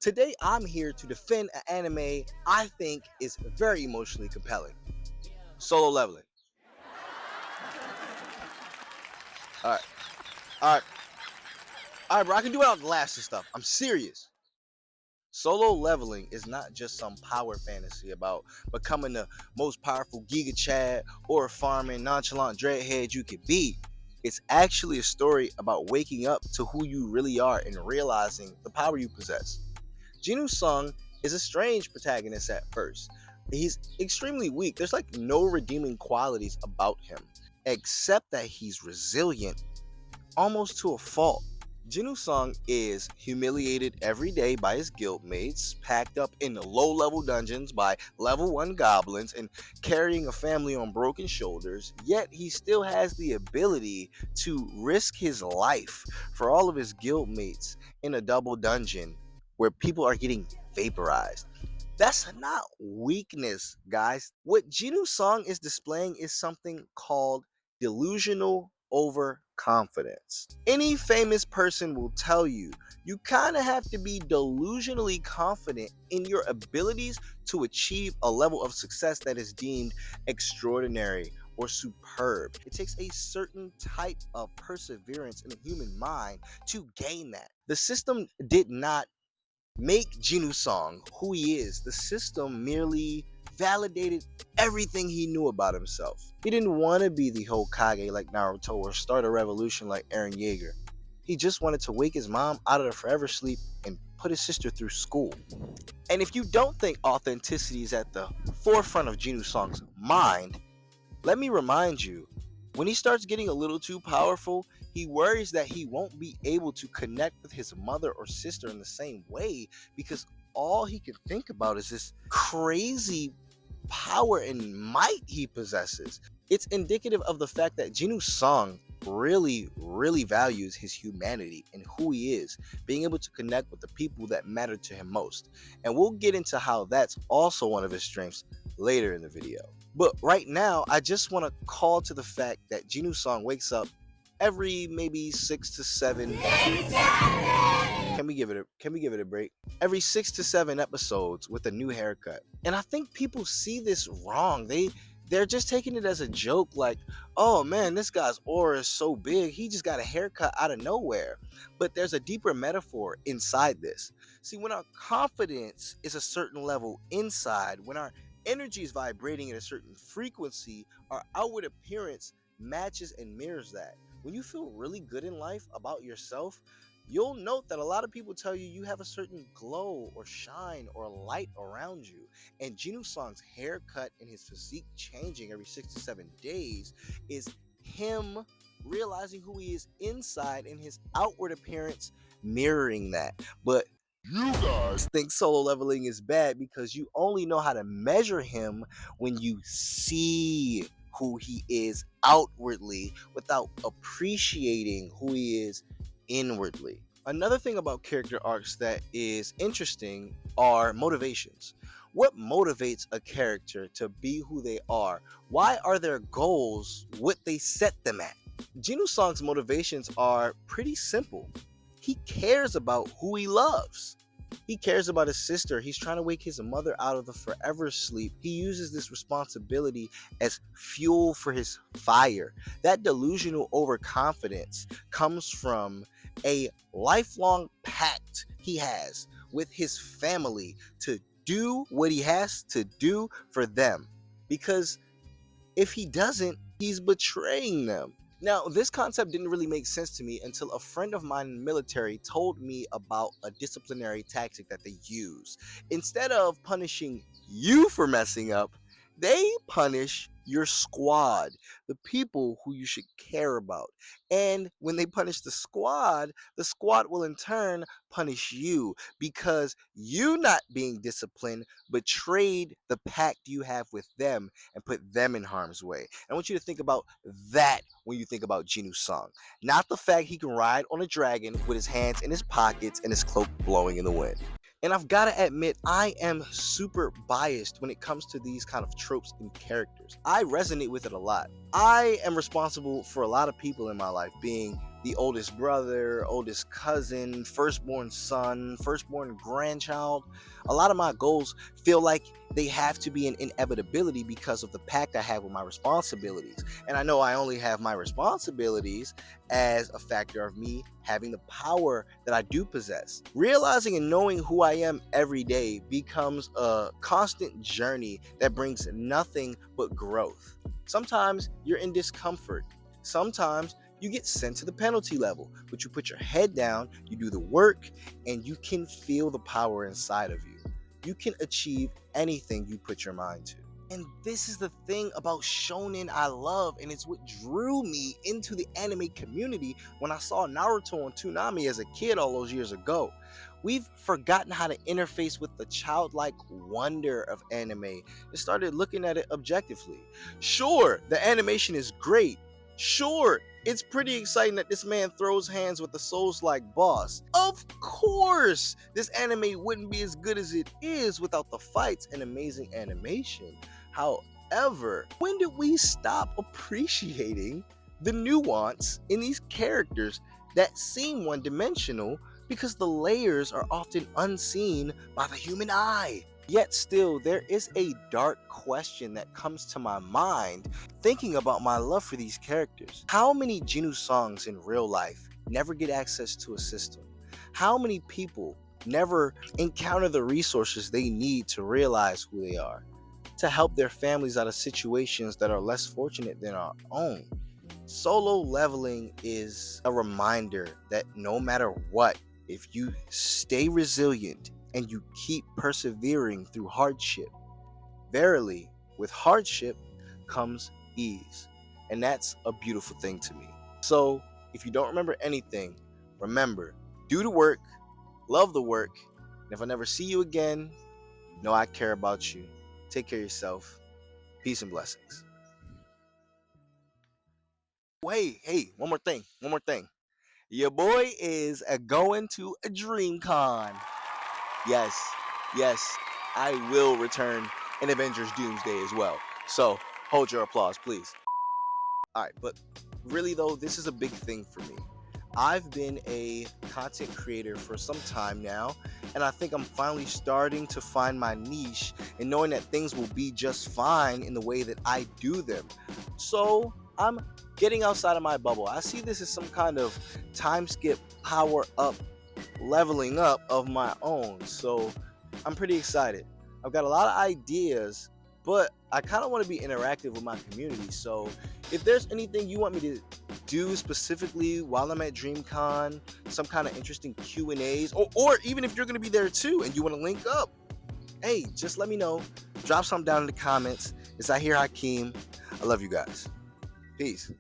Today, I'm here to defend an anime I think is very emotionally compelling. Solo Leveling. All right, all right, all right, bro. I can do it without the laughs and stuff. I'm serious. Solo Leveling is not just some power fantasy about becoming the most powerful Giga Chad or farming nonchalant dreadhead you could be. It's actually a story about waking up to who you really are and realizing the power you possess. Jinu Sung is a strange protagonist at first. He's extremely weak. There's like no redeeming qualities about him, except that he's resilient, almost to a fault. Jinu Sung is humiliated every day by his guildmates, packed up in low-level dungeons by level 1 goblins, and carrying a family on broken shoulders, yet he still has the ability to risk his life for all of his guildmates in a double dungeon where people are getting vaporized. That's not weakness, guys. What Jinu Song is displaying is something called delusional overconfidence. Any famous person will tell you you kind of have to be delusionally confident in your abilities to achieve a level of success that is deemed extraordinary or superb. It takes a certain type of perseverance in the human mind to gain that. The system did not make Jinu Song who he is. The system merely validated everything he knew about himself. He didn't want to be the Hokage like Naruto or start a revolution like Eren Yeager. He just wanted to wake his mom out of the forever sleep and put his sister through school. And if you don't think authenticity is at the forefront of Jinu Song's mind, let me remind you, when he starts getting a little too powerful, he worries that he won't be able to connect with his mother or sister in the same way because all he can think about is this crazy power and might he possesses. It's indicative of the fact that Jinu Song really values his humanity and who he is, being able to connect with the people that matter to him most. And we'll get into how that's also one of his strengths later in the video. But right now, I just want to call to the fact that Jinu Song wakes up every maybe 6 to 7. Can we give it a break? Every 6 to 7 episodes with a new haircut. And I think people see this wrong. They're just taking it as a joke, like, oh man, this guy's aura is so big, he just got a haircut out of nowhere. But there's a deeper metaphor inside this. See, when our confidence is a certain level inside, when our energy is vibrating at a certain frequency, our outward appearance matches and mirrors that. When you feel really good in life about yourself, you'll note that a lot of people tell you you have a certain glow or shine or light around you. And Jinu Song's haircut and his physique changing every 6 to 7 days is him realizing who he is inside and his outward appearance mirroring that. But you guys think Solo Leveling is bad because you only know how to measure him when you see who he is outwardly without appreciating who he is inwardly. Another thing about character arcs that is interesting are motivations. What motivates a character to be who they are? Why are their goals what they set them at? Jinu Song's motivations are pretty simple. He cares about who he loves. He cares about his sister. He's trying to wake his mother out of the forever sleep. He uses this responsibility as fuel for his fire. That delusional overconfidence comes from a lifelong pact he has with his family to do what he has to do for them. Because if he doesn't, he's betraying them. Now, this concept didn't really make sense to me until a friend of mine in the military told me about a disciplinary tactic that they use. Instead of punishing you for messing up, they punish your squad, the people who you should care about. And when they punish the squad will in turn punish you because you not being disciplined betrayed the pact you have with them and put them in harm's way. I want you to think about that when you think about Jinu Song. Not the fact he can ride on a dragon with his hands in his pockets and his cloak blowing in the wind. And I've got to admit, I am super biased when it comes to these kind of tropes and characters. I resonate with it a lot. I am responsible for a lot of people in my life being the oldest brother, oldest cousin, firstborn son, firstborn grandchild. A lot of my goals feel like they have to be an inevitability because of the pact I have with my responsibilities. And I know I only have my responsibilities as a factor of me having the power that I do possess. Realizing and knowing who I am every day becomes a constant journey that brings nothing but growth. Sometimes you're in discomfort. Sometimes you get sent to the penalty level, but you put your head down, you do the work, and you can feel the power inside of you. You can achieve anything you put your mind to. And this is the thing about shonen I love, and it's what drew me into the anime community when I saw Naruto on Toonami as a kid all those years ago. We've forgotten how to interface with the childlike wonder of anime and started looking at it objectively. Sure, the animation is great. Sure, it's pretty exciting that this man throws hands with the Souls-like boss. Of course, this anime wouldn't be as good as it is without the fights and amazing animation. However, when did we stop appreciating the nuance in these characters that seem one-dimensional because the layers are often unseen by the human eye? Yet still, there is a dark question that comes to my mind thinking about my love for these characters. How many Genu songs in real life never get access to a system? How many people never encounter the resources they need to realize who they are, to help their families out of situations that are less fortunate than our own? Solo leveling is a reminder that no matter what, if you stay resilient and you keep persevering through hardship, verily, with hardship comes ease. And that's a beautiful thing to me. So, if you don't remember anything, remember, do the work, love the work, and if I never see you again, know I care about you. Take care of yourself. Peace and blessings. Hey, one more thing. Your boy is going to a DreamCon. Yes, I will return in Avengers Doomsday as well. So, hold your applause, please. Alright, but really though, this is a big thing for me. I've been a content creator for some time now, and I think I'm finally starting to find my niche and knowing that things will be just fine in the way that I do them. So, I'm getting outside of my bubble. I see this as some kind of time skip, power up, leveling up of my own. So, I'm pretty excited. I've got a lot of ideas, but I kind of want to be interactive with my community. So, if there's anything you want me to do specifically while I'm at DreamCon, some kind of interesting Q&As, or even if you're going to be there too and you want to link up, hey, just let me know. Drop something down in the comments. It's Ahir Hakeem. I love you guys. Peace.